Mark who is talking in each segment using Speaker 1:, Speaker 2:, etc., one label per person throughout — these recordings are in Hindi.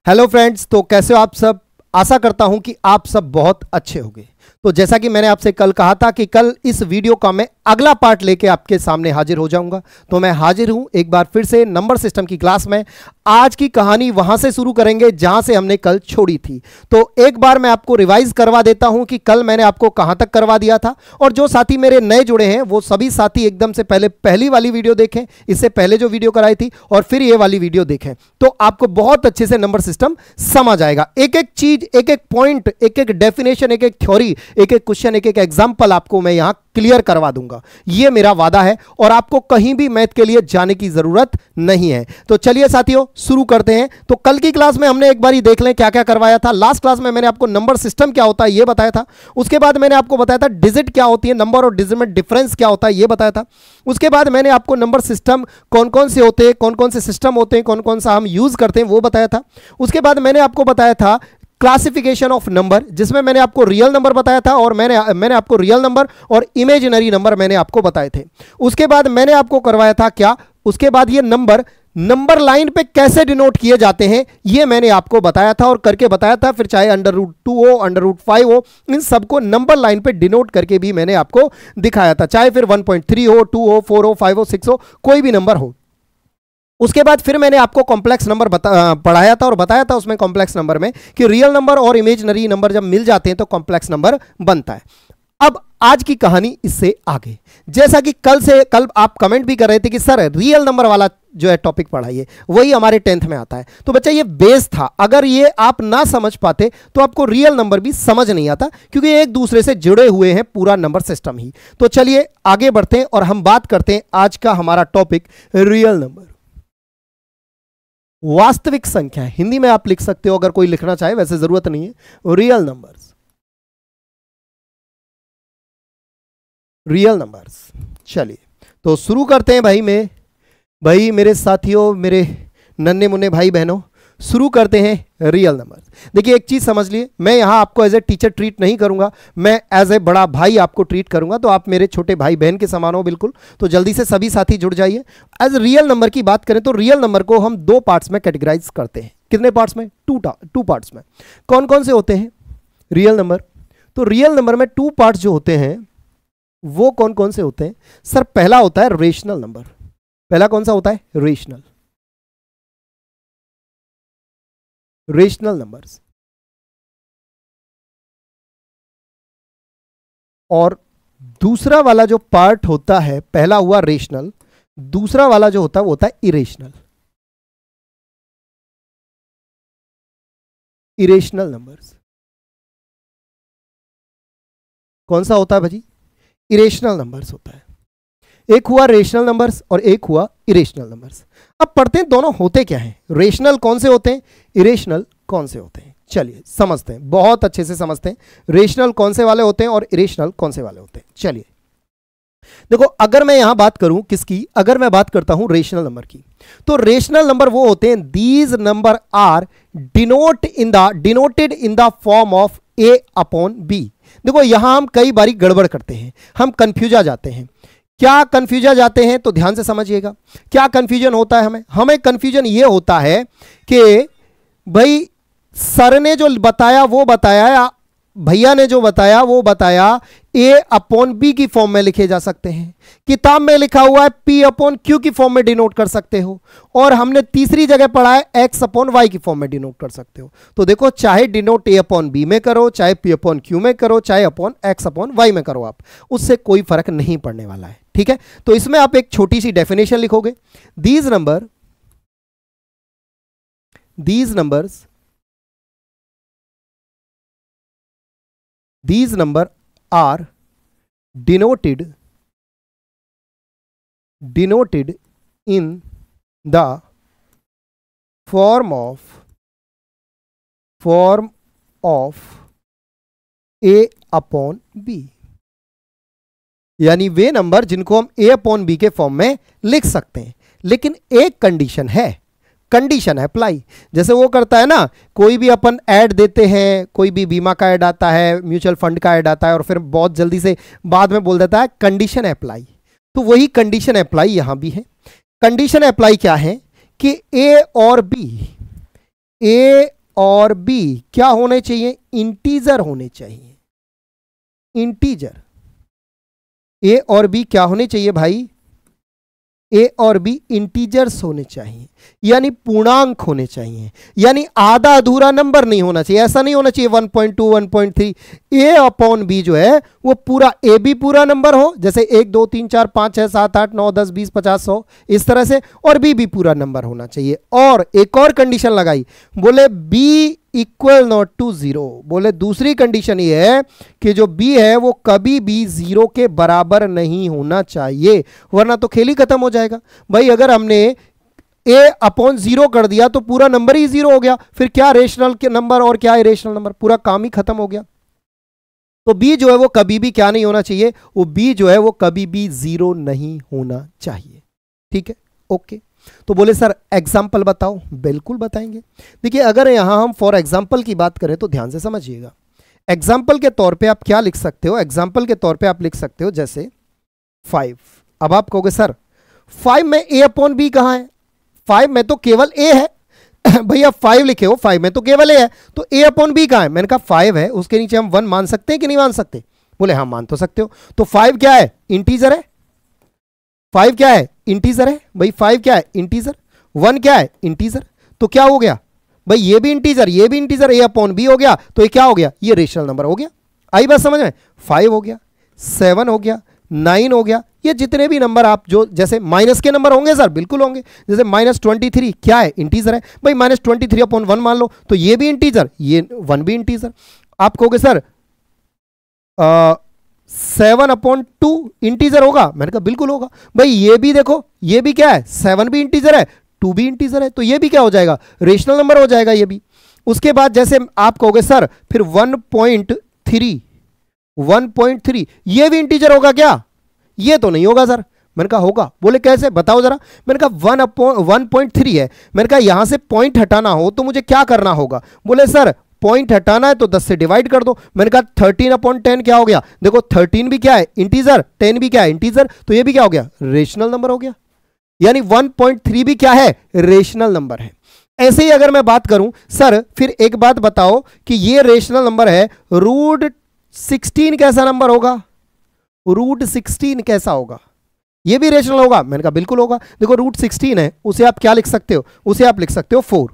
Speaker 1: हेलो फ्रेंड्स, तो कैसे हो आप सब। आशा करता हूं कि आप सब बहुत अच्छे होंगे। तो जैसा कि मैंने आपसे कल कहा था कि कल इस वीडियो का मैं अगला पार्ट लेके आपके सामने हाजिर हो जाऊंगा, तो मैं हाजिर हूं एक बार फिर से नंबर सिस्टम की क्लास में। आज की कहानी वहां से शुरू करेंगे जहां से हमने कल छोड़ी थी। तो एक बार मैं आपको रिवाइज करवा देता हूं कि कल मैंने आपको कहां तक करवा दिया था, और जो साथी मेरे नए जुड़े हैं वो सभी साथी एकदम से पहले पहली वाली वीडियो देखें, इससे पहले जो वीडियो कराई थी, और फिर ये वाली वीडियो देखें, तो आपको बहुत अच्छे से नंबर सिस्टम समझ आएगा। एक एक चीज, एक एक पॉइंट, एक एक डेफिनेशन, एक एक थ्योरी, एक एक क्वेश्चन, एक एक एग्जांपल आपको मैं यहां क्लियर करवा दूंगा। यह मेरा वादा है, और आपको कहीं भी मैथ के लिए जाने की जरूरत नहीं है। तो चलिए साथियों, शुरू करते हैं। तो कल की क्लास में हमने एक बार ही देख लें क्या क्या करवाया था। लास्ट क्लास में मैंने आपको नंबर सिस्टम क्या होता है यह बताया था। उसके बाद मैंने आपको बताया था डिजिट क्या होती है, नंबर और डिजिट में डिफरेंस क्या होता है यह बताया था। उसके बाद मैंने आपको नंबर सिस्टम कौन कौन से होते हैं, कौन कौन से सिस्टम होते हैं, कौन कौन सा हम यूज करते हैं वो बताया था। उसके बाद मैंने आपको बताया था क्लासिफिकेशन ऑफ नंबर, जिसमें मैंने आपको रियल नंबर बताया था, और मैंने आपको रियल नंबर और इमेजिनरी नंबर मैंने आपको बताए थे। उसके बाद मैंने आपको करवाया था क्या, उसके बाद ये नंबर लाइन पे कैसे डिनोट किए जाते हैं ये मैंने आपको बताया था और करके बताया था। फिर चाहे √2 हो, √5 हो, इन सबको नंबर लाइन पे डिनोट करके भी मैंने आपको दिखाया था। चाहे फिर 1.3 हो, 2 हो, 4 हो, 5 हो, 6 हो, कोई भी नंबर हो। उसके बाद फिर मैंने आपको कॉम्प्लेक्स नंबर पढ़ाया था और बताया था उसमें कॉम्प्लेक्स नंबर में कि रियल नंबर और इमेजिनरी नंबर जब मिल जाते हैं तो कॉम्प्लेक्स नंबर बनता है। अब आज की कहानी इससे आगे, जैसा कि कल आप कमेंट भी कर रहे थे कि सर रियल नंबर वाला जो है टॉपिक पढ़ाइए, वही हमारे 10th में आता है। तो बच्चा ये बेस था, अगर ये आप ना समझ पाते तो आपको रियल नंबर भी समझ नहीं आता, क्योंकि एक दूसरे से जुड़े हुए हैं पूरा नंबर सिस्टम ही। तो चलिए आगे बढ़ते हैं और हम बात करते हैं आज का हमारा टॉपिक रियल नंबर, वास्तविक संख्या। हिंदी में आप लिख सकते हो अगर कोई लिखना चाहे, वैसे जरूरत नहीं है। Real numbers, real numbers. चलिए तो शुरू करते हैं भाई मेरे साथियों, मेरे नन्हे मुन्ने भाई बहनों, शुरू करते हैं रियल नंबर्स। देखिए एक चीज समझ लिए, मैं यहां आपको एज ए टीचर ट्रीट नहीं करूंगा, मैं एज ए बड़ा भाई आपको ट्रीट करूंगा। तो आप मेरे छोटे भाई बहन के समान हो बिल्कुल। तो जल्दी से सभी साथी जुड़ जाइए। एज रियल नंबर की बात करें तो रियल नंबर को हम 2 पार्ट्स में कैटेगराइज करते हैं। कितने पार्ट्स में? 2 पार्ट्स में। कौन कौन से होते हैं रियल नंबर? तो रियल नंबर में 2 पार्ट्स जो होते हैं वो कौन कौन से होते हैं? सर पहला होता है रेशनल नंबर। पहला कौन सा होता है? Rational numbers. और दूसरा वाला जो पार्ट होता है, पहला हुआ रेशनल, दूसरा वाला जो होता है वो होता है इरेशनल। इरेशनल नंबर्स कौन सा होता है भाजी? इरेशनल नंबर्स होता है। एक हुआ रेशनल नंबर्स और एक हुआ इरेशनल नंबर्स। अब पढ़ते हैं दोनों होते क्या हैं, रेशनल कौन से होते हैं, इरेशनल कौन से होते हैं। चलिए समझते हैं, बहुत अच्छे से समझते हैं रेशनल कौन से वाले होते हैं और इरेशनल कौन से वाले होते हैं। चलिए देखो, अगर मैं यहां बात करूं किसकी, अगर मैं बात करता हूं रेशनल नंबर की, तो रेशनल नंबर वो होते हैं these number are denoted in the form of a/b। देखो यहां हम कई बारी गड़बड़ करते हैं, हम कंफ्यूज आ जाते हैं। क्या कंफ्यूज आ जाते हैं? तो ध्यान से समझिएगा क्या कंफ्यूजन होता है। हमें कंफ्यूजन ये होता है कि भाई सर ने जो बताया वो बताया, या भैया ने जो बताया वो बताया a/b की फॉर्म में लिखे जा सकते हैं। किताब में लिखा हुआ है p/q की फॉर्म में डिनोट कर सकते हो, और हमने तीसरी जगह पढ़ा है x/y की फॉर्म में डिनोट कर सकते हो। तो देखो, चाहे डिनोट a/b में करो, चाहे p/q में करो, चाहे x/y में करो, आप उससे कोई फर्क नहीं पड़ने वाला है। ठीक है, तो इसमें आप एक छोटी सी डेफिनेशन लिखोगे, these number are denoted in the form of a/b, यानी वे नंबर जिनको हम a/b के फॉर्म में लिख सकते हैं। लेकिन एक कंडीशन है अप्लाई। जैसे वो करता है ना, कोई भी अपन ऐड देते हैं, कोई भी बीमा का ऐड आता है, म्यूचुअल फंड का ऐड आता है, और फिर बहुत जल्दी से बाद में बोल देता है कंडीशन अप्लाई। तो वही कंडीशन अप्लाई यहां भी है। कंडीशन अप्लाई क्या है कि ए और बी ए और बी क्या होने चाहिए? इंटीजर होने चाहिए। इंटीजर। ए और बी क्या होने चाहिए भाई? ए और बी इंटीजर्स होने चाहिए, यानी पूर्णांक होने चाहिए, यानी आधा अधूरा नंबर नहीं होना चाहिए। ऐसा नहीं होना चाहिए 1.2 1.3। ए अपॉन बी जो है वो पूरा, ए बी पूरा नंबर हो, जैसे 1 2 3 4 5 6 7 8 9 10 20 50 100 इस तरह से, और बी भी पूरा नंबर होना चाहिए। और एक और कंडीशन लगाई, बोले बी इक्वल नॉट टू 0। बोले दूसरी कंडीशन ये है कि जो b है वो कभी भी 0 के बराबर नहीं होना चाहिए, वरना तो खेल ही खत्म हो जाएगा। भाई अगर हमने a अपॉन 0 कर दिया तो पूरा नंबर ही 0 हो गया, फिर क्या रेशनल के नंबर और क्या इरेशनल नंबर, पूरा काम ही खत्म हो गया। तो b जो है वो कभी भी क्या नहीं होना चाहिए? वो b जो है वो कभी भी 0 नहीं होना चाहिए। ठीक है, ओके। तो बोले सर एग्जाम्पल बताओ। बिल्कुल बताएंगे। देखिए अगर यहां हम फॉर एग्जाम्पल की बात करें तो ध्यान से समझिएगा। एग्जाम्पल के तौर पे आप क्या लिख सकते हो? एग्जाम्पल के तौर पे आप लिख सकते हो जैसे 5। अब आप कहोगे सर 5 में a अपॉन बी कहां है? 5 में तो केवल a है। भैया 5 लिखे हो, 5 में तो केवल a है, तो a अपॉन बी कहां है? मैंने कहा 5 है, उसके नीचे हम 1 मान सकते हैं कि नहीं मान सकते? बोले हाँ मान तो सकते हो। तो 5 क्या है? इंटीजर है। 5 क्या है? इंटीजर है। भाई 5 क्या है? इंटीजर। 1 क्या है? इंटीजर। तो क्या हो गया भाई? ये भी इंटीजर, ये भी इंटीजर, a अपॉन बी हो गया, तो ये क्या हो गया? ये रेशनल नंबर हो गया। आई बात समझ में? 5 हो गया, 7 हो गया, 9 हो गया, ये जितने भी नंबर आप जो जैसे माइनस के नंबर होंगे सर, बिल्कुल होंगे। जैसे -23 क्या है? इंटीजर है। भाई -23 अपॉन 1 मान लो, तो ये भी इंटीजर, ये 1 भी इंटीजर। आप कहोगे सर 7 अपॉन 2 इंटीजर होगा? मैंने कहा बिल्कुल होगा। भाई ये भी देखो, ये भी क्या है? 7 भी इंटीजर है, 2 भी इंटीजर है, तो ये भी क्या हो जाएगा? रेशनल नंबर हो जाएगा ये भी। उसके बाद जैसे आप कहोगे सर फिर 1.3 ये भी इंटीजर होगा क्या? ये तो नहीं होगा सर। मैंने कहा होगा। बोले कैसे, बताओ जरा। मैंने कहा 1.3 है, मैंने कहा यहां से पॉइंट हटाना हो तो मुझे क्या करना होगा? बोले सर पॉइंट हटाना है तो 10 से डिवाइड कर दो। मैंने कहा 13 अपॉन 10 क्या हो गया? देखो 13 भी क्या है? इंटीजर, 10 भी क्या है? इंटीजर, तो ये भी क्या हो गया? रेशनल नंबर हो गया। यानी 1.3 भी क्या है? रेशनल नंबर है। ऐसे ही अगर मैं बात करूं सर, फिर एक बात बताओ कि ये रेशनल नंबर है, √16 कैसा नंबर होगा? √16 कैसा होगा? ये भी रेशनल होगा? मैंने कहा बिल्कुल होगा। देखो √16 है, उसे आप क्या लिख सकते हो? उसे आप लिख सकते हो 4।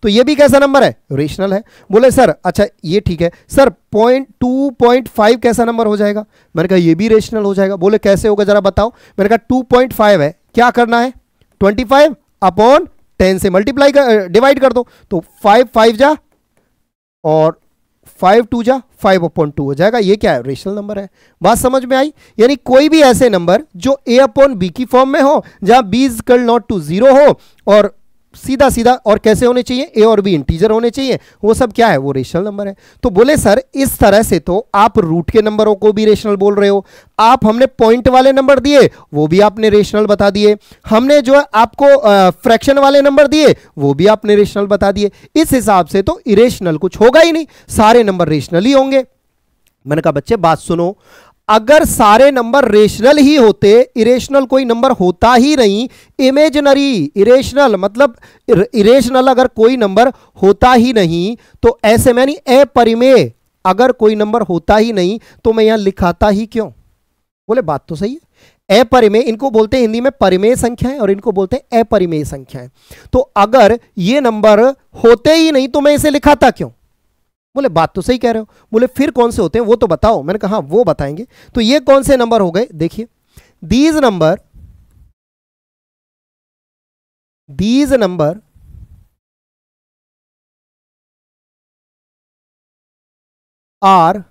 Speaker 1: तो ये भी कैसा नंबर है? रेशनल है। बोले सर अच्छा ये ठीक है सर 2.5 कैसा नंबर हो जाएगा? मैंने कहा ये भी रेशनल हो जाएगा। बोले कैसे होगा जरा बताओ। मैंने कहा 2.5 है, क्या करना है? 25 अपॉन 10 से मल्टीप्लाई कर, डिवाइड कर दो, तो 5 5 जा और 5 2 जा, 5 अपॉन 2 हो जाएगा। ये क्या है? रेशनल नंबर है। बात समझ में आई? यानी कोई भी ऐसे नंबर जो a अपॉन बी की फॉर्म में हो, जहां b इक्वल नॉट टू 0 हो, और सीधा सीधा, और कैसे होने चाहिए? a और b इंटीजर होने चाहिए, वो सब क्या है? वो रेशनल नंबर है। तो बोले सर इस तरह से तो आप रूट के नंबरों को भी रेशनल बोल रहे हो, आप हमने पॉइंट वाले नंबर दिए वो भी आपने रेशनल बता दिए, हमने जो है आपको फ्रैक्शन वाले नंबर दिए वो भी आपने रेशनल बता दिए। इस हिसाब से तो इरेशनल कुछ होगा ही नहीं, सारे नंबर रेशनल ही होंगे। मैंने कहा बच्चे बात सुनो, अगर सारे नंबर रेशनल ही होते, इरेशनल कोई नंबर होता ही नहीं। इमेजिनरी, इरेशनल मतलब इरेशनल अगर कोई नंबर होता ही नहीं तो ऐसे में नहीं, अपरिमेय अगर कोई नंबर होता ही नहीं तो मैं यहां लिखाता ही क्यों? बोले बात तो सही है। अपरिमेय इनको बोलते हैं हिंदी में परिमेय संख्याएं, और इनको बोलते हैं अपरिमेय संख्याएं। तो अगर ये नंबर होते ही नहीं तो मैं इसे लिखाता क्यों? बोले बात तो सही कह रहे हो। बोले फिर कौन से होते हैं वो तो बताओ। मैंने कहा वो बताएंगे। तो ये कौन से नंबर हो गए? देखिए these number are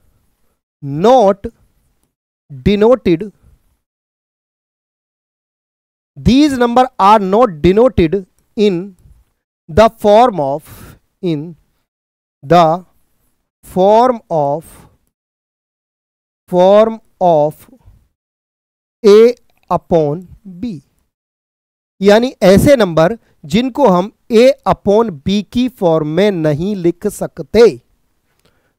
Speaker 1: not denoted, these number are not denoted in the form of a upon b। यानी ऐसे नंबर जिनको हम a अपॉन b की फॉर्म में नहीं लिख सकते।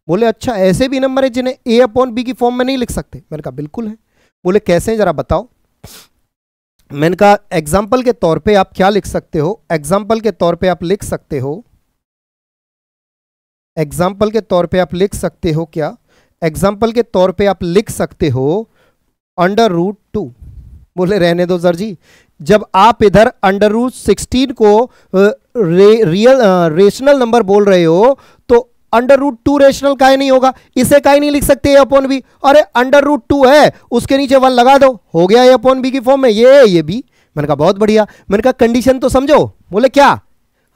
Speaker 1: बोले अच्छा ऐसे भी नंबर है जिन्हें a अपॉन b की फॉर्म में नहीं लिख सकते? मैंने कहा बिल्कुल है। बोले कैसे जरा बताओ। मैंने कहा एग्जाम्पल के तौर पे आप क्या लिख सकते हो? एग्जाम्पल के तौर पे आप लिख सकते हो एग्जाम्पल के तौर पे आप लिख सकते हो क्या, एग्जाम्पल के तौर पे आप लिख सकते हो √2। बोले रहने दो सर जी, जब आप इधर √16 को रेशनल नंबर बोल रहे हो तो √2 रेशनल काहे नहीं होगा, इसे काहे नहीं लिख सकते a/b। अरे √2 है, उसके नीचे 1 लगा दो, हो गया a/b की फॉर्म में, ये भी। मैंने कहा बहुत बढ़िया। मैंने कहा कंडीशन तो समझो। बोले क्या?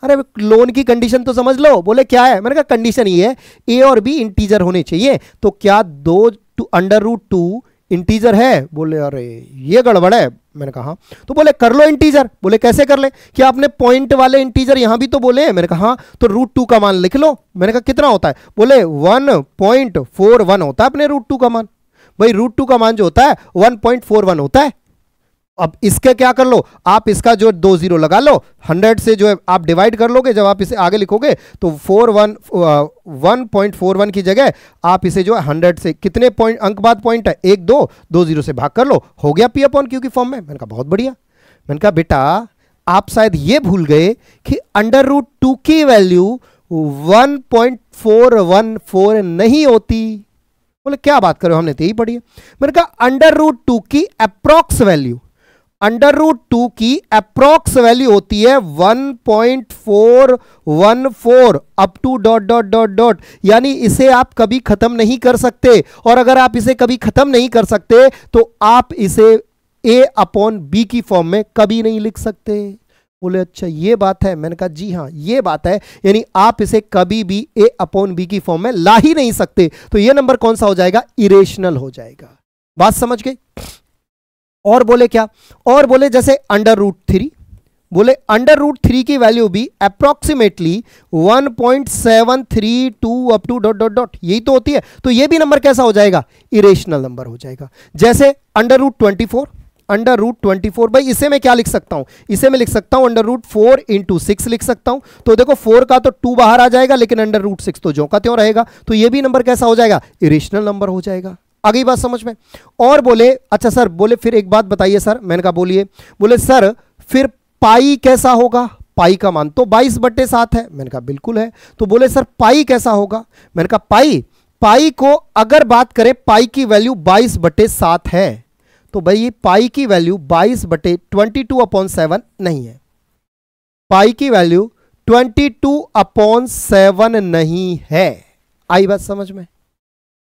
Speaker 1: अरे लोन की कंडीशन तो समझ लो। बोले क्या है? मैंने कहा कंडीशन ये है a और b इंटीजर होने चाहिए, तो क्या √2 इंटीजर है? बोले अरे ये गड़बड़ है। मैंने कहा हाँ। तो बोले कर लो इंटीजर। बोले कैसे कर ले? क्या आपने पॉइंट वाले इंटीजर यहां भी तो बोले? मैंने कहा हाँ। तो √2 का मान लिख लो। मैंने कहा कितना होता है? बोले 1.41 होता है अपने √2 का मान। भाई √2 का मान जो होता है 1.41 होता है। अब इसके क्या कर लो आप, इसका जो 2 0 लगा लो, 100 से जो है आप डिवाइड कर लोगे, जब आप इसे आगे लिखोगे तो 1.41 की जगह आप इसे जो है 100 से कितने पॉइंट अंक बाद पॉइंट है 1 2 2 0 से भाग कर लो, हो गया p/q की फॉर्म में। मैंने कहा बहुत बढ़िया। मैंने कहा बेटा आप शायद ये भूल गए कि √2 की वैल्यू 1.414 नहीं होती। बोले क्या बात करो, हमने तो यही पढ़ी है। मैंने कहा √2 की अप्रॉक्स वैल्यू, √2 की अप्रॉक्स वैल्यू होती है 1.414 अप टू ... यानी इसे आप कभी खत्म नहीं कर सकते, और अगर आप इसे कभी खत्म नहीं कर सकते तो आप इसे a/b की फॉर्म में कभी नहीं लिख सकते। बोले अच्छा ये बात है? मैंने कहा जी हाँ ये बात है, यानी आप इसे कभी भी a/b की फॉर्म में ला ही नहीं सकते। तो ये नंबर कौन सा हो जाएगा? इरेशनल हो जाएगा। बात समझ गए? और बोले क्या? और बोले जैसे √3, बोले √3 की वैल्यू भी अप्रोक्सीमेटली 1.732 अप टू ... यही तो होती है। तो ये भी नंबर कैसा हो जाएगा? इरेशनल नंबर हो जाएगा। जैसे √24, √24 भाई इसे मैं क्या लिख सकता हूं? इसे मैं लिख सकता हूं √4 × 6 लिख सकता हूं। तो देखो 4 का तो 2 बाहर आ जाएगा, लेकिन √6 तो ज्यों का त्यों रहेगा। तो ये भी नंबर कैसा हो जाएगा? इरेशनल नंबर हो जाएगा। आ गई बात समझ में? और बोले अच्छा सर, बोले फिर एक बात बताइए सर। मैंने कहा बोलिए। बोले सर फिर पाई कैसा होगा? पाई का मान तो 22/7 है। मैंने कहा बिल्कुल है। तो बोले सर पाई कैसा होगा? मैंने कहा पाई को अगर बात करें, पाई की वैल्यू 22/7 है, तो भाई पाई की वैल्यू 22/22/7 नहीं है। पाई की वैल्यू 22/7 नहीं है। आई बात समझ में?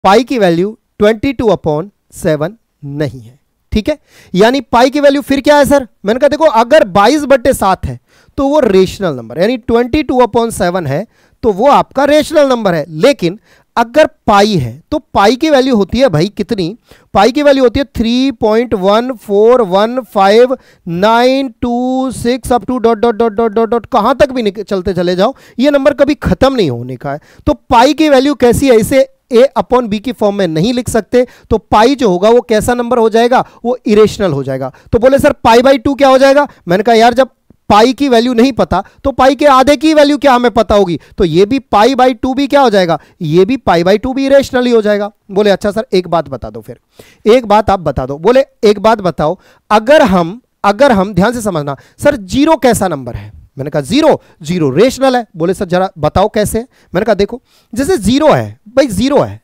Speaker 1: पाई की वैल्यू 22/7 नहीं है। ठीक है, यानी पाई की वैल्यू फिर क्या है सर? मैंने कहा देखो अगर 22/7 है तो वो रेशनल नंबर, यानी 22/7 है तो वो आपका रेशनल नंबर है। लेकिन अगर पाई है तो पाई की वैल्यू होती है भाई कितनी? पाई की वैल्यू होती है 3.1415926 अप टू ... कहां तक भी चलते चले जाओ, ये नंबर कभी खत्म नहीं होने का है। तो पाई की वैल्यू कैसी है? इसे a/b की फॉर्म में नहीं लिख सकते। तो पाई जो होगा वो कैसा नंबर हो जाएगा? वो इरेशनल हो जाएगा। तो बोले सर π/2 क्या हो जाएगा? मैंने कहा यार जब पाई की वैल्यू नहीं पता तो पाई के आधे की वैल्यू क्या हमें पता होगी? तो ये भी π/2 भी क्या हो जाएगा? ये भी π/2 भी इरेशनल ही हो जाएगा। बोले अच्छा सर एक बात बता दो, फिर एक बात आप बता दो। बोले एक बात बताओ, अगर हम ध्यान से समझना सर, 0 कैसा नंबर है? मैंने कहा 0 रेशनल है। बोले सर जरा बताओ कैसे? मैंने कहा देखो जैसे 0 है भाई, 0 है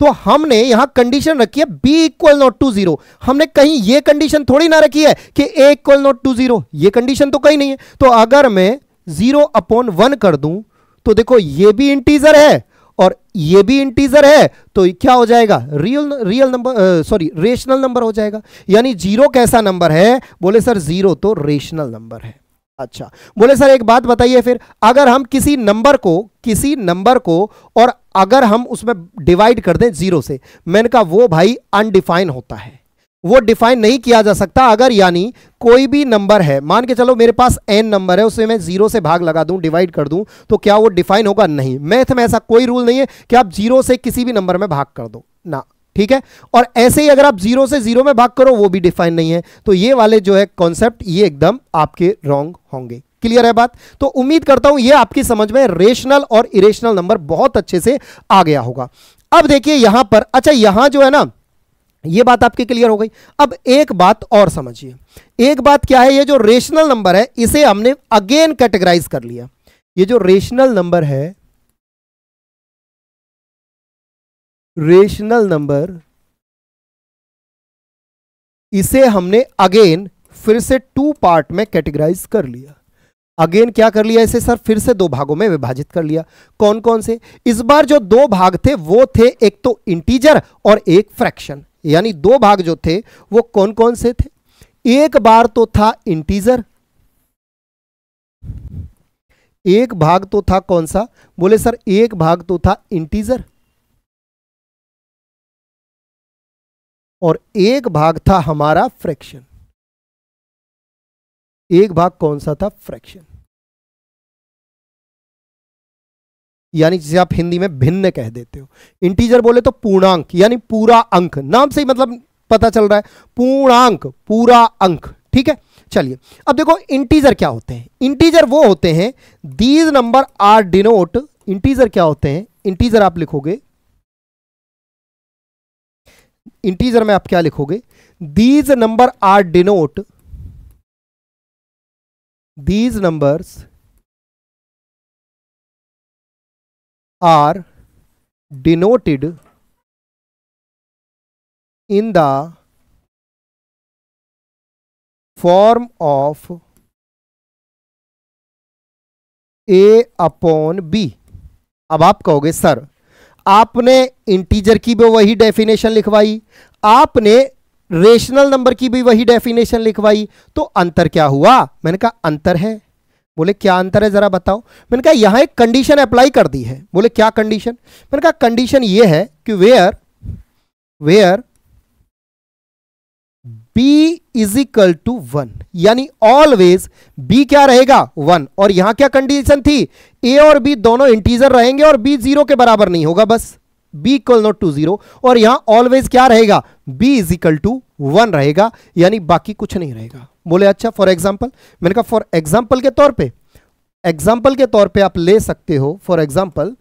Speaker 1: तो हमने यहां कंडीशन रखी है b = 0। हमने कहीं ये कंडीशन थोड़ी ना रखी है कि a = 0, ये कंडीशन तो कहीं नहीं है। तो अगर मैं 0/1 कर दूं तो देखो ये भी इंटीजर है और ये भी इंटीजर है, तो क्या हो जाएगा? Real number, sorry rational number हो जाएगा। यानी 0 कैसा नंबर है? बोले सर 0 तो रेशनल नंबर है। अच्छा, बोले सर एक बात बताइए फिर, अगर हम किसी नंबर को और अगर हम उसमें डिवाइड कर दें 0 से, मैंने कहा वो भाई अनडिफाइन होता है, वो डिफाइन नहीं किया जा सकता। अगर यानी कोई भी नंबर है, मान के चलो मेरे पास n नंबर है, उसे मैं 0 से भाग लगा दूं, डिवाइड कर दूं, तो क्या वो डिफाइन होगा? नहीं। मैथ में ऐसा कोई रूल नहीं है कि आप 0 से किसी भी नंबर में भाग कर दो ना। ठीक है, और ऐसे ही अगर आप 0 से 0 में भाग करो वो भी डिफाइन नहीं है। तो ये वाले जो है कॉन्सेप्ट ये एकदम आपके रॉन्ग होंगे। क्लियर है बात? तो उम्मीद करता हूं ये आपकी समझ में रेशनल और इरेशनल नंबर बहुत अच्छे से आ गया होगा। अब देखिए यहां पर, अच्छा यहां जो है ना, ये बात आपकी क्लियर हो गई। अब एक बात और समझिए, एक बात क्या है? ये जो रेशनल नंबर है इसे हमने अगेन कैटेगराइज कर लिया। ये जो रेशनल नंबर है रेशनल नंबर, इसे हमने अगेन फिर से 2 पार्ट में कैटेगराइज कर लिया। अगेन क्या कर लिया इसे सर, फिर से 2 भागों में विभाजित कर लिया। कौन कौन से? इस बार जो 2 भाग थे वो थे एक तो इंटीजर और एक फ्रैक्शन, यानी 2 भाग जो थे वो कौन कौन से थे? एक बार तो था इंटीजर, एक भाग तो था कौन सा? बोले सर एक भाग तो था इंटीजर और एक भाग था हमारा फ्रैक्शन। एक भाग कौन सा था? फ्रैक्शन, यानी जिसे आप हिंदी में भिन्न कह देते हो। इंटीजर बोले तो पूर्णांक, यानी पूरा अंक, नाम से ही मतलब पता चल रहा है, पूर्णांक, पूरा अंक। ठीक है, चलिए अब देखो इंटीजर क्या होते हैं। इंटीजर वो होते हैं, these number are denote, integer क्या होते हैं? इंटीजर आप लिखोगे, इंटीजर में आप क्या लिखोगे? These number are denote, these numbers are denoted in the form of a upon b। अब आप कहोगे सर आपने इंटीजर की भी वही डेफिनेशन लिखवाई, आपने रेशनल नंबर की भी वही डेफिनेशन लिखवाई, तो अंतर क्या हुआ? मैंने कहा अंतर है। बोले क्या अंतर है जरा बताओ। मैंने कहा यहां एक कंडीशन अप्लाई कर दी है। बोले क्या कंडीशन? मैंने कहा कंडीशन ये है कि where b is equal to 1, यानी ऑलवेज b क्या रहेगा? 1। और यहां क्या कंडीशन थी? a और b दोनों इंटीजर रहेंगे और b 0 के बराबर नहीं होगा, बस b इक्वल नॉट टू 0। और यहां ऑलवेज क्या रहेगा? b इज इक्वल टू 1 रहेगा, यानी बाकी कुछ नहीं रहेगा। बोले अच्छा फॉर एग्जाम्पल। मैंने कहा फॉर एग्जाम्पल के तौर पे, एग्जाम्पल के तौर पे आप ले सकते हो, फॉर एग्जाम्पल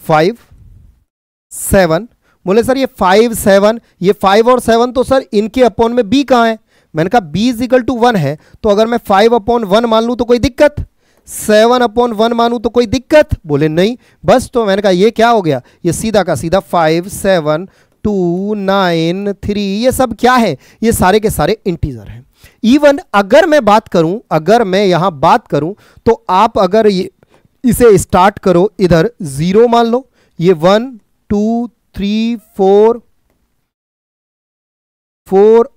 Speaker 1: 5 7। बोले सर ये 5 7, ये 5 और 7 तो सर इनके अपॉन में b कहां है? मैंने कहा b इज इक्वल टू 1 है, तो अगर मैं 5/1 मान लूं तो कोई दिक्कत? 7/1 मानूं तो कोई दिक्कत? बोले नहीं, बस। तो मैंने कहा ये क्या हो गया? ये सीधा का सीधा 5 7 2 9 3, ये सब क्या है? ये सारे के सारे इंटीजर हैं। इवन अगर मैं बात करूं, अगर मैं यहां बात करूं, तो आप अगर इसे स्टार्ट करो इधर 0 मान लो, ये 1 2 3 4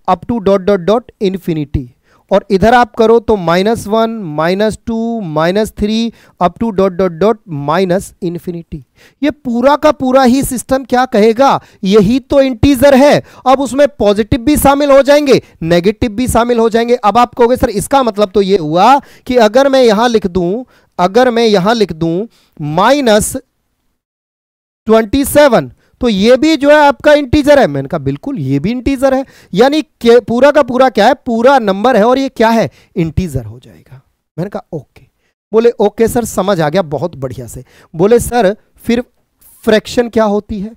Speaker 1: up to dot dot dot infinity, और इधर आप करो तो -1 -2 -3 up to dot dot dot minus infinity. ये पूरा का पूरा ही सिस्टम क्या कहेगा? यही तो इंटीजर है। अब उसमें पॉजिटिव भी शामिल हो जाएंगे, नेगेटिव भी शामिल हो जाएंगे। अब आप कहोगे सर इसका मतलब तो ये हुआ कि अगर मैं यहां लिख दूं, अगर मैं यहां लिख दूं -27, तो ये भी जो है आपका इंटीजर है। मैंने कहा बिल्कुल ये भी इंटीजर है, यानी पूरा का पूरा क्या है? पूरा नंबर है और ये क्या है? इंटीजर हो जाएगा। मैंने कहा ओके। बोले ओके सर समझ आ गया, बहुत बढ़िया से। बोले सर फिर फ्रैक्शन क्या होती है?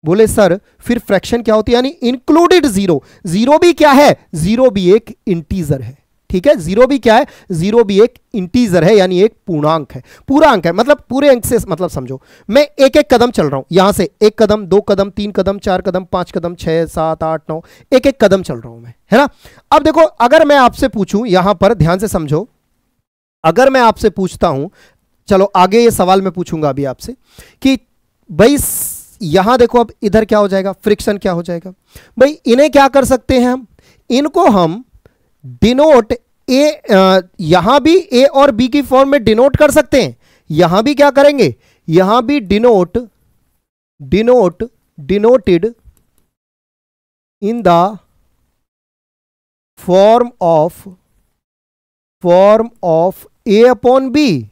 Speaker 1: बोले सर फिर फ्रैक्शन क्या होती है? यानी इंक्लूडेड 0। 0 भी क्या है? 0 भी एक इंटीजर है। ठीक है, 0 भी क्या है? 0 भी एक इंटीजर है, यानी एक पूर्णांक है, पूरा अंक है। मतलब पूरे अंक से मतलब समझो, मैं एक एक कदम चल रहा हूं, यहां से 1 कदम 2 कदम 3 कदम 4 कदम 5 कदम 6 7 8 9, एक एक कदम चल रहा हूं मैं, है ना। अब देखो अगर मैं आपसे पूछूं, यहां पर ध्यान से समझो, अगर मैं आपसे पूछता हूं, चलो आगे ये सवाल मैं पूछूंगा अभी आपसे कि भाई यहां देखो, अब इधर क्या हो जाएगा? फ्रिक्शन क्या हो जाएगा? भाई इन्हें क्या कर सकते हैं हम? इनको हम डिनोट यहां भी ए और बी की फॉर्म में डिनोट कर सकते हैं। यहां भी क्या करेंगे? यहां भी denoted in the form of a upon b,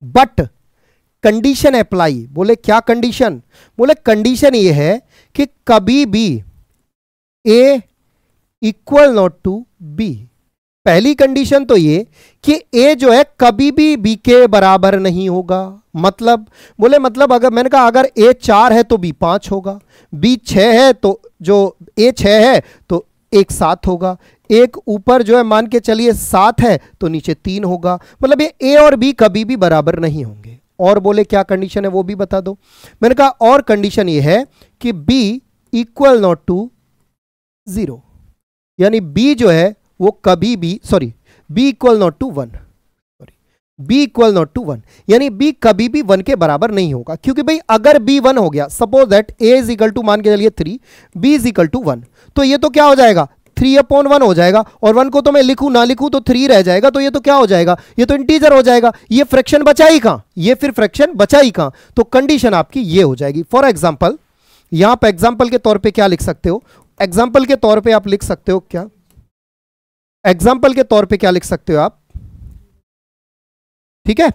Speaker 1: but condition apply. बोले क्या कंडीशन? बोले कंडीशन ये है कि कभी भी ए इक्वल नॉट टू बी। पहली कंडीशन तो ये कि ए जो है कभी भी बी के बराबर नहीं होगा। मतलब बोले मतलब अगर मैंने कहा अगर ए 4 है तो बी 5 होगा, बी 6 है तो जो ए 6 है तो एक 7 होगा, एक ऊपर जो है मान के चलिए 7 है तो नीचे 3 होगा, मतलब ये ए और बी कभी भी बराबर नहीं होंगे। और बोले क्या कंडीशन है वो भी बता दो। मैंने कहा और कंडीशन ये है कि बी इक्वल नॉट टू 0, यानी बी जो है वो कभी भी B equal not to 1, B equal not to 1, यानी बी कभी भी 1 के बराबर नहीं होगा। क्योंकि भाई अगर बी 1 हो गया, suppose that a is equal to मान के चलिए 3, बी इज इक्वल टू 1, तो ये तो क्या हो जाएगा 3/1 हो जाएगा, और 1 को तो मैं लिखूं ना लिखूं तो 3 रह जाएगा, तो ये तो क्या हो जाएगा, ये तो इंटीजर हो जाएगा। ये फ्रैक्शन बचा ही कहां, ये फिर फ्रैक्शन बचा ही कहां, तो कंडीशन आपकी ये हो जाएगी। फॉर एग्जाम्पल यहां पर एग्जाम्पल के तौर पर क्या लिख सकते हो, एग्जाम्पल के तौर पर आप लिख सकते हो क्या, एग्जाम्पल के तौर पर क्या लिख सकते हो आप, ठीक है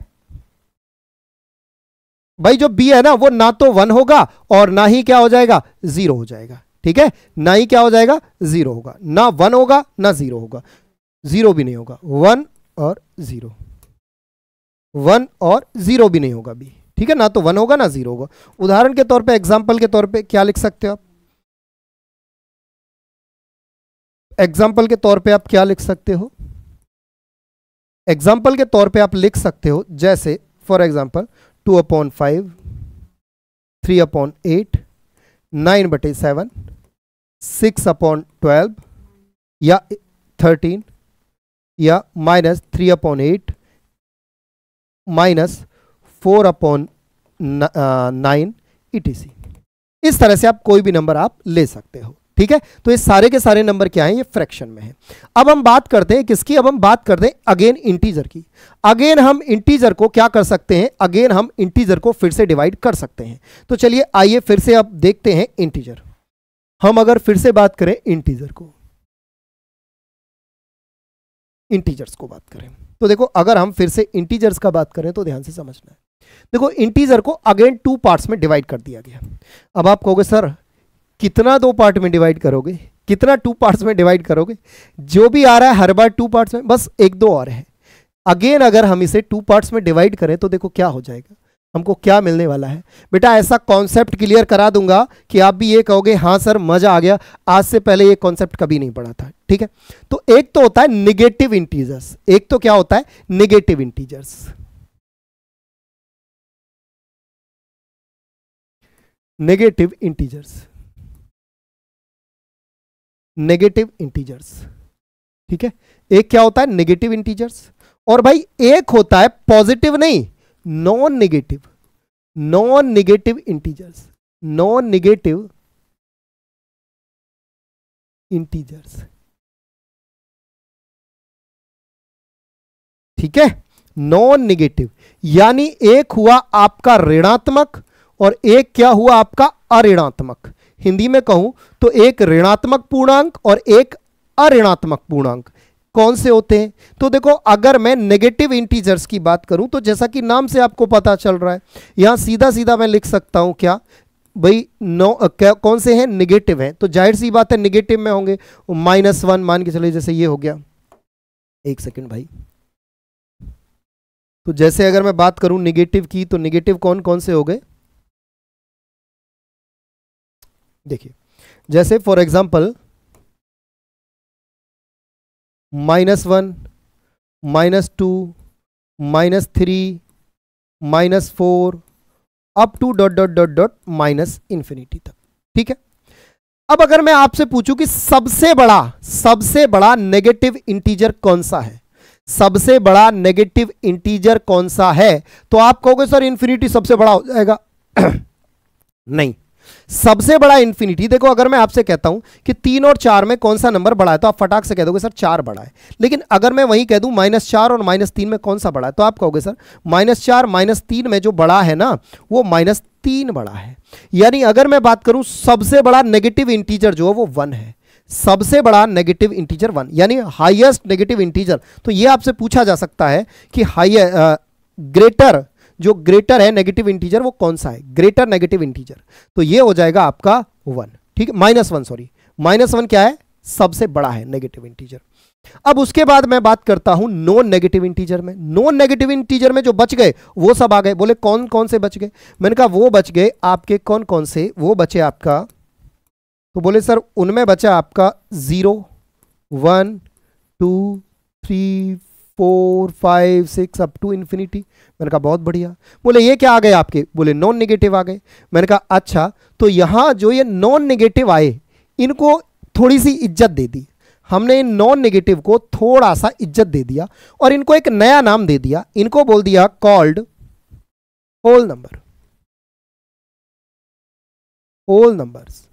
Speaker 1: भाई, जो b है ना वो ना तो 1 होगा और ना ही क्या हो जाएगा 0 हो जाएगा, ठीक है, ना ही क्या हो जाएगा 0 होगा, ना 1 होगा ना 0 होगा, 0 भी नहीं होगा, 1 और 0, 1 और 0 भी नहीं होगा b, ठीक है, ना तो 1 होगा ना 0 होगा। उदाहरण के तौर पे एग्जाम्पल के तौर पे क्या लिख सकते हो आप, एग्जाम्पल के तौर पे आप क्या लिख सकते हो, एग्जाम्पल के तौर पे आप लिख सकते हो जैसे फॉर एग्जाम्पल 2/5, 3/8, 9/7, 6/12 या 13 या -3/8 -4/9 etc। इस तरह से आप कोई भी नंबर आप ले सकते हो, ठीक है। तो ये सारे के सारे नंबर क्या हैं, ये फ्रैक्शन में है। अब हम बात करते हैं किसकी, अब हम बात करते हैं अगेन इंटीजर की। अगेन हम इंटीजर को क्या कर सकते हैं, अगेन हम इंटीजर को फिर से डिवाइड कर सकते हैं। तो चलिए आइए फिर से अब देखते हैं इंटीजर। हम अगर फिर से बात करें इंटीजर को, इंटीजर्स को बात करें तो देखो, अगर हम फिर से इंटीजर्स का बात करें तो ध्यान से समझना है। देखो इंटीजर को अगेन 2 पार्ट्स में डिवाइड कर दिया गया। अब आप कहोगे सर कितना 2 पार्ट में डिवाइड करोगे, कितना 2 पार्ट्स में डिवाइड करोगे, जो भी आ रहा है हर बार 2 पार्ट्स में, बस 1-2 और है। अगेन अगर हम इसे 2 पार्ट्स में डिवाइड करें तो देखो क्या हो जाएगा, हमको क्या मिलने वाला है। बेटा ऐसा कॉन्सेप्ट क्लियर करा दूंगा कि आप भी ये कहोगे हाँ सर मजा आ गया, आज से पहले ये कॉन्सेप्ट कभी नहीं पढ़ा था, ठीक है। तो एक तो होता है नेगेटिव इंटीजर्स, एक तो क्या होता है negative integers, negative integers, negative integers, ठीक है। एक क्या होता है नेगेटिव इंटीजर्स, और भाई एक होता है पॉजिटिव नहीं, non negative, non negative integers, non negative integers, ठीक है। नॉन नेगेटिव यानी एक हुआ आपका ऋणात्मक और एक क्या हुआ आपका अऋणात्मक। हिंदी में कहूं तो एक ऋणात्मक पूर्णांक और एक अऋणात्मक पूर्णांक। कौन से होते हैं, तो देखो अगर मैं नेगेटिव इंटीजर्स की बात करूं तो जैसा कि नाम से आपको पता चल रहा है, यहां सीधा सीधा मैं लिख सकता हूं क्या भाई, कौन से हैं नेगेटिव हैं, तो जाहिर सी बात है नेगेटिव में होंगे। -1 मान के चलिए, जैसे ये हो गया, एक सेकंड भाई, तो जैसे अगर मैं बात करूं नेगेटिव की, तो नेगेटिव कौन कौन से हो गए, देखिए जैसे for example -1, -2, -3, -4 up to -infinity तक, ठीक है। अब अगर मैं आपसे पूछूं कि सबसे बड़ा नेगेटिव इंटीजर कौन सा है, सबसे बड़ा नेगेटिव इंटीजर कौन सा है, तो आप कहोगे सर इन्फिनिटी सबसे बड़ा हो जाएगा। नहीं, सबसे बड़ा इंफिनिटी, देखो अगर मैं आपसे कहता हूं कि 3 और 4 में कौन सा नंबर बड़ा है, तो आप फटाक से कह दोगे सर 4 बड़ा है। लेकिन अगर मैं वहीं कह दूं -4 और -3 में कौन सा बड़ा है, तो आप कहोगे सर -4 -3 में जो बड़ा है ना वो -3 बड़ा है। यानी अगर मैं बात करूं सबसे बड़ा नेगेटिव इंटीजर जो है वो 1 है, सबसे बड़ा नेगेटिव इंटीजर 1 यानी हाईएस्ट नेगेटिव इंटीजर। तो ये आपसे पूछा जा सकता है कि ग्रेटर, जो ग्रेटर है नेगेटिव इंटीजर वो कौन सा है, ग्रेटर नेगेटिव इंटीजर, तो ये हो जाएगा आपका 1, ठीक है, -1 सॉरी, -1 क्या है, सबसे बड़ा है नेगेटिव इंटीजर। अब उसके बाद मैं बात करता हूं नॉन नेगेटिव इंटीजर में। नॉन नेगेटिव इंटीजर में जो बच गए वो सब आ गए। बोले कौन कौन से बच गए, मैंने कहा वो बच गए आपके कौन कौन से, वो बचे आपका, तो बोले सर उनमें बचा आपका 0, 1 2 3 4 5 6 अप टू इन्फिनिटी। मैंने कहा बहुत बढ़िया। बोले ये क्या आ गए आपके? बोले नॉन नेगेटिव आ गए। मैंने कहा अच्छा, तो यहां जो ये नॉन नेगेटिव आए इनको थोड़ी सी इज्जत दे दी हमने। इन नॉन नेगेटिव को थोड़ा सा इज्जत दे दिया और इनको एक नया नाम दे दिया। इनको बोल दिया called whole number. Whole numbers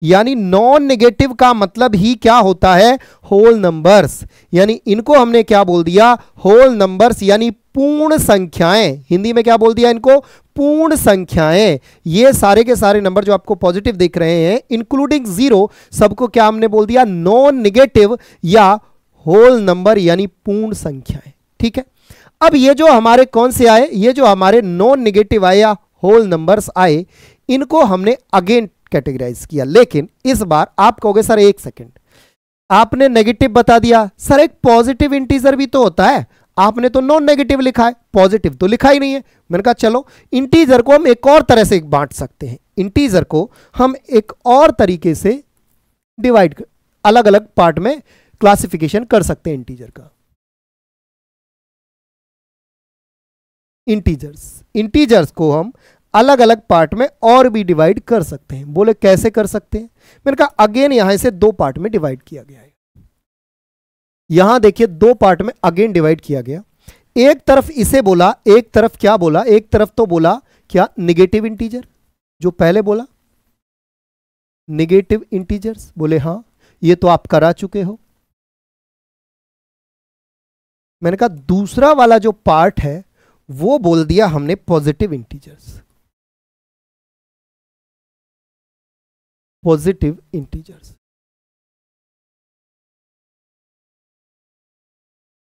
Speaker 1: यानी नॉन नेगेटिव का मतलब ही क्या होता है? Whole numbers. यानी इनको हमने क्या बोल दिया? होल नंबर्स यानी पूर्ण संख्याएं। हिंदी में क्या बोल दिया इनको? पूर्ण संख्याएं। ये सारे के सारे नंबर जो आपको पॉजिटिव दिख रहे हैं इंक्लूडिंग जीरो, सबको क्या हमने बोल दिया? नॉन नेगेटिव या होल नंबर यानी पूर्ण संख्याएं। ठीक है, अब ये जो हमारे कौन से आए? ये जो हमारे नॉन नेगेटिव आए या होल नंबर्स आए, इनको हमने अगेन कैटेगराइज किया। लेकिन इस बार आप कहोगे सर एक सेकेंड, आपने नेगेटिव बता दिया, सर एक पॉजिटिव इंटीजर भी तो होता है, आपने तो नॉन नेगेटिव लिखा है, पॉजिटिव तो लिखा ही नहीं है। मैंने कहा चलो इंटीजर को हम एक और तरह से बांट सकते हैं। इंटीजर को हम एक और तरीके से डिवाइड, अलग अलग पार्ट में क्लासिफिकेशन कर सकते हैं इंटीजर का। इंटीजर्स को हम अलग अलग पार्ट में और भी डिवाइड कर सकते हैं। बोले कैसे कर सकते हैं? मैंने कहा अगेन यहां से दो पार्ट में डिवाइड किया गया है। यहां देखिए दो पार्ट में अगेन डिवाइड किया गया। एक तरफ इसे बोला, एक तरफ क्या बोला? एक तरफ तो बोला क्या? नेगेटिव इंटीजर, जो पहले बोला नेगेटिव इंटीजर्स। बोले हां, ये तो आप करा चुके हो। मैंने कहा दूसरा वाला जो पार्ट है वो बोल दिया हमने positive integers. Positive integers,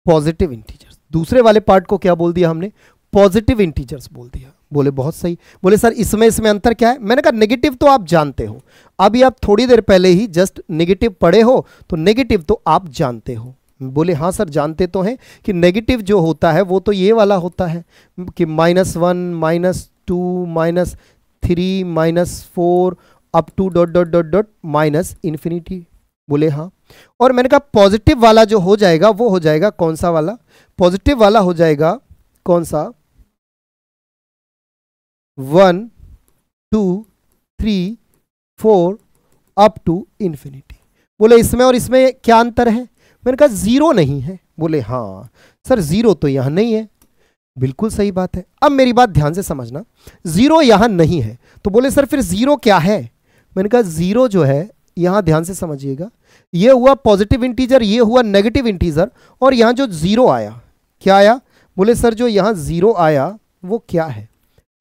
Speaker 1: positive integers. दूसरे वाले पार्ट को क्या बोल दिया हमने? पॉजिटिव इंटीजर्स बोल दिया। बोले बहुत सही। बोले सर इसमें अंतर क्या है? मैंने कहा नेगेटिव तो आप जानते हो, अभी आप थोड़ी देर पहले ही जस्ट नेगेटिव पढ़े हो, तो नेगेटिव तो आप जानते हो। बोले हाँ सर जानते तो हैं कि नेगेटिव जो होता है वो तो ये वाला होता है कि -1 -2 -3 -4 up to dot dot dot dot minus infinity. बोले हाँ। और मैंने कहा पॉजिटिव वाला जो हो जाएगा वो हो जाएगा कौन सा वाला? पॉजिटिव वाला हो जाएगा कौन सा? 1 2 3 4 अप टू इन्फिनिटी। बोले इसमें और इसमें क्या अंतर है? मैंने कहा जीरो नहीं है। बोले हाँ सर जीरो तो यहां नहीं है। बिल्कुल सही बात है। अब मेरी बात ध्यान से समझना, जीरो यहां नहीं है तो बोले सर फिर जीरो क्या है? मैंने कहा जीरो जो है, यहां ध्यान से समझिएगा, ये हुआ पॉजिटिव इंटीजर, ये हुआ नेगेटिव इंटीजर, और यहां जो जीरो आया क्या आया? बोले सर जो यहां जीरो आया वो क्या है?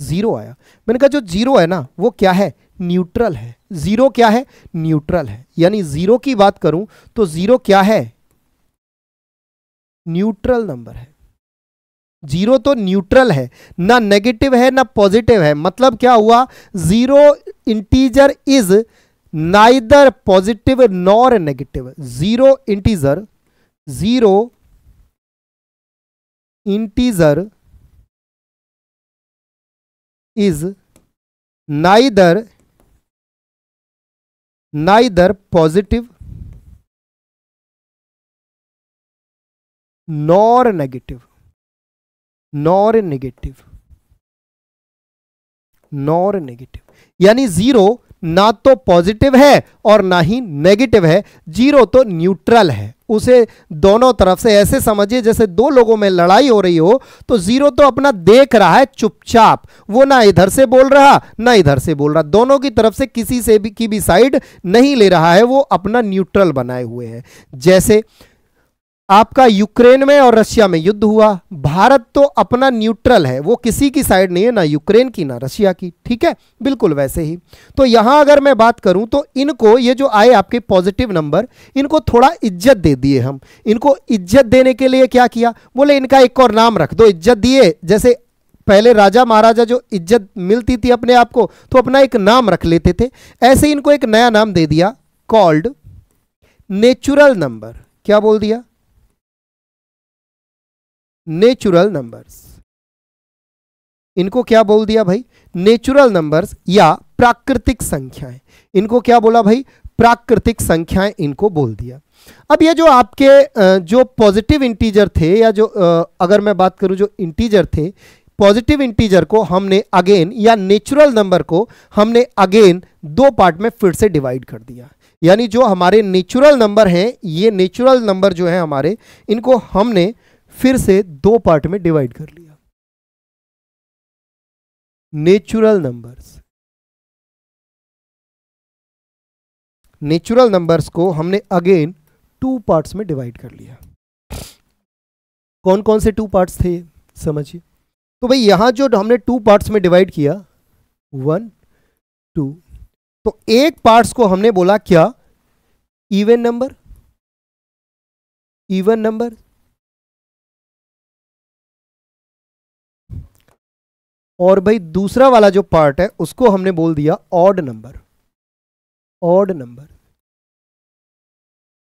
Speaker 1: जीरो आया। मैंने कहा जो जीरो है ना वो क्या है? न्यूट्रल है। जीरो क्या है? न्यूट्रल है। यानी जीरो की बात करूं तो जीरो क्या है? न्यूट्रल नंबर है। जीरो तो न्यूट्रल है, ना नेगेटिव है ना पॉजिटिव है। मतलब क्या हुआ? Zero integer is neither positive nor negative. Zero integer is neither positive nor negative. यानी जीरो ना तो पॉजिटिव है और ना ही नेगेटिव है, जीरो तो न्यूट्रल है। उसे दोनों तरफ से ऐसे समझिए जैसे दो लोगों में लड़ाई हो रही हो, तो जीरो तो अपना देख रहा है चुपचाप, वो ना इधर से बोल रहा ना इधर से बोल रहा, दोनों की तरफ से किसी से भी की भी साइड नहीं ले रहा है, वो अपना न्यूट्रल बनाए हुए है। जैसे आपका यूक्रेन में और रशिया में युद्ध हुआ, भारत तो अपना न्यूट्रल है, वो किसी की साइड नहीं है, ना यूक्रेन की ना रशिया की। ठीक है, बिल्कुल वैसे ही। तो यहां अगर मैं बात करूं तो इनको, ये जो आए आपके पॉजिटिव नंबर, इनको थोड़ा इज्जत दे दिए हम। इनको इज्जत देने के लिए क्या किया? बोले इनका एक और नाम रख दो। इज्जत दिए, जैसे पहले राजा महाराजा जो इज्जत मिलती थी अपने आप को तो अपना एक नाम रख लेते थे, ऐसे इनको एक नया नाम दे दिया, कॉल्ड नेचुरल नंबर। क्या बोल दिया? Natural numbers. इनको क्या बोल दिया भाई? नेचुरल नंबर्स या प्राकृतिक संख्याएं। इनको क्या बोला भाई? प्राकृतिक संख्याएं इनको बोल दिया। अब ये जो आपके जो पॉजिटिव इंटीजर थे, या जो अगर मैं बात करूं जो इंटीजर थे, पॉजिटिव इंटीजर को हमने अगेन, या नेचुरल नंबर को हमने अगेन दो पार्ट में फिर से डिवाइड कर दिया। यानी जो हमारे नेचुरल नंबर हैं, ये नेचुरल नंबर जो है हमारे, इनको हमने फिर से दो पार्ट में डिवाइड कर लिया। नेचुरल नंबर्स को हमने अगेन टू पार्ट्स में डिवाइड कर लिया। कौन कौन से टू पार्ट्स थे समझिए। तो भाई यहां जो हमने टू पार्ट्स में डिवाइड किया 1 2, तो एक पार्ट्स को हमने बोला क्या, इवन नंबर, और भाई दूसरा वाला जो पार्ट है उसको हमने बोल दिया ऑड नंबर।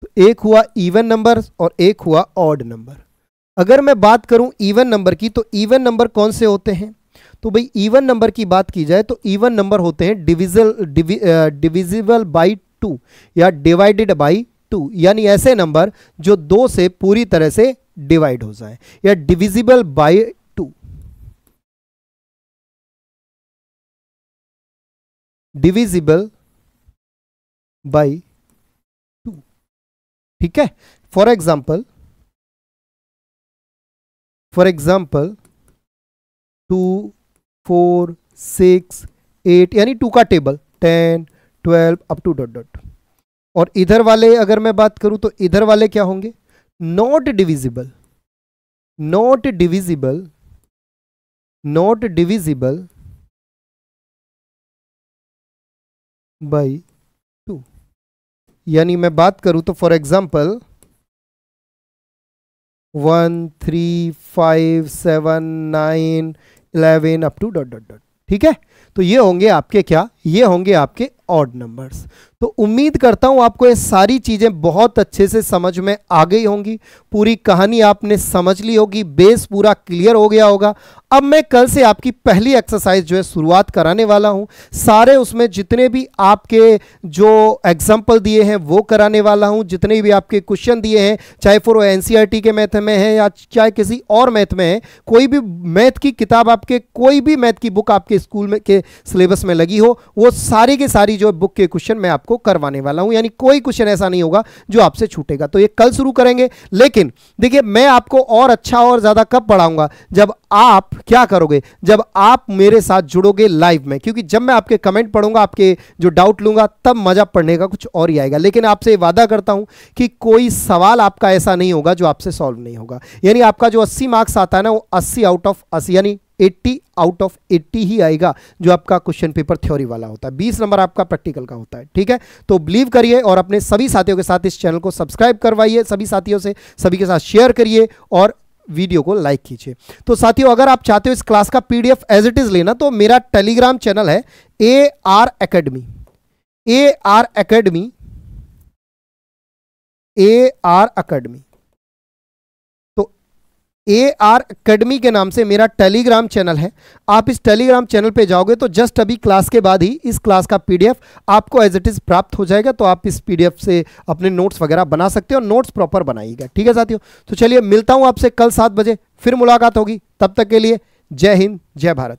Speaker 1: तो एक हुआ इवन नंबर और एक हुआ ऑड नंबर। अगर मैं बात करूं इवन नंबर की, तो इवन नंबर कौन से होते हैं, तो भाई इवन नंबर की बात की जाए तो इवन नंबर होते हैं डिविजिबल बाई 2 या डिवाइडेड बाई 2, यानी ऐसे नंबर जो 2 से पूरी तरह से डिवाइड हो जाए, या डिविजिबल बाई 2। डिविजिबल बाई 2, ठीक है। फॉर एग्जाम्पल 2 4 6 8, यानी 2 का table 10 12 up to dot dot. और इधर वाले अगर मैं बात करूं तो इधर वाले क्या होंगे, नॉट डिविजिबल बाई 2। यानी मैं बात करूं तो for example 1 3 5 7 9 11 up to dot dot dot, ठीक है। तो ये होंगे आपके क्या, ये होंगे आपके ऑड नंबर्स। तो उम्मीद करता हूं आपको ये सारी चीजें बहुत अच्छे से समझ में आ गई होंगी, पूरी कहानी आपने समझ ली होगी, बेस पूरा क्लियर हो गया होगा। अब मैं कल से आपकी पहली एक्सरसाइज जो है शुरुआत कराने वाला हूं। सारे उसमें जितने भी आपके जो एग्जाम्पल दिए हैं वो कराने वाला हूं, जितने भी आपके क्वेश्चन दिए हैं, चाहे फिर वो एनसीईआरटी के मैथ में है या चाहे किसी और मैथ में है, कोई भी मैथ की किताब आपके, कोई भी मैथ की बुक आपके स्कूल में के सिलेबस में लगी हो, वो सारी की सारी जो बुक के क्वेश्चन मैं आपको करवाने वाला हूं। यानी कोई क्वेश्चन ऐसा नहीं होगा जो आपसे छूटेगा। तो ये कल शुरू करेंगे, लेकिन देखिए मैं आपको और अच्छा और ज्यादा कब पढ़ाऊंगा, जब आप क्या करोगे, जब आप मेरे साथ जुड़ोगे लाइव में। क्योंकि जब मैं आपके कमेंट पढ़ूंगा, आपके जो डाउट लूंगा, तब मजा पढ़ने का कुछ और ही आएगा। लेकिन आपसे वादा करता हूं कि कोई सवाल आपका ऐसा नहीं होगा जो आपसे सॉल्व नहीं होगा। यानी आपका जो 80 मार्क्स आता है ना, वो 80 आउट ऑफ 80 यानी 80 आउट ऑफ 80 ही आएगा, जो आपका क्वेश्चन पेपर थ्योरी वाला होता है। 20 नंबर आपका प्रैक्टिकल का होता है, ठीक है। तो बिलीव करिए और अपने सभी साथियों के साथ इस चैनल को सब्सक्राइब करवाइए, सभी साथियों से सभी के साथ शेयर करिए और वीडियो को लाइक कीजिए। तो साथियों, अगर आप चाहते हो इस क्लास का पीडीएफ एज इट इज लेना, तो मेरा टेलीग्राम चैनल है AR Academy। तो AR Academy के नाम से मेरा टेलीग्राम चैनल है। आप इस टेलीग्राम चैनल पे जाओगे तो जस्ट अभी क्लास के बाद ही इस क्लास का पीडीएफ आपको एज इट इज प्राप्त हो जाएगा। तो आप इस पीडीएफ से अपने नोट्स वगैरह बना सकते हो, नोट्स प्रॉपर बनाइएगा, ठीक है साथियों। तो चलिए मिलता हूं आपसे कल 7 बजे, फिर मुलाकात होगी। तब तक के लिए जय हिंद, जय भारत।